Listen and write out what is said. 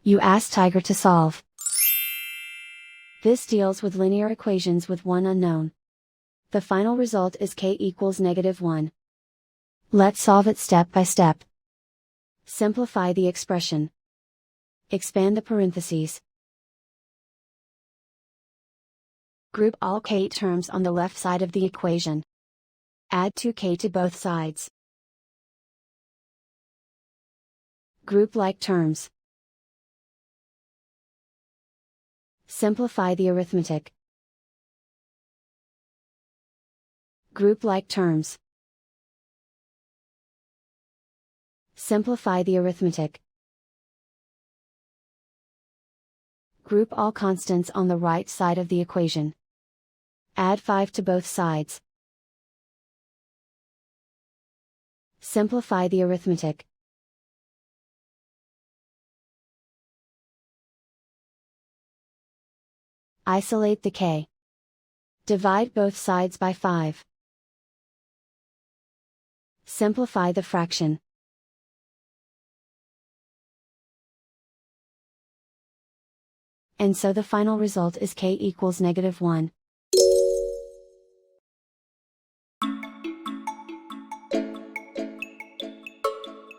You ask Tiger to solve. This deals with linear equations with one unknown. The final result is k equals -1. Let's solve it step by step. Simplify the expression. Expand the parentheses. Group all k terms on the left side of the equation. Add 2k to both sides. Group like terms. Simplify the arithmetic. Group like terms. Simplify the arithmetic. Group all constants on the right side of the equation. Add 5 to both sides. Simplify the arithmetic. Isolate the k. Divide both sides by 5. Simplify the fraction. And so the final result is k equals -1.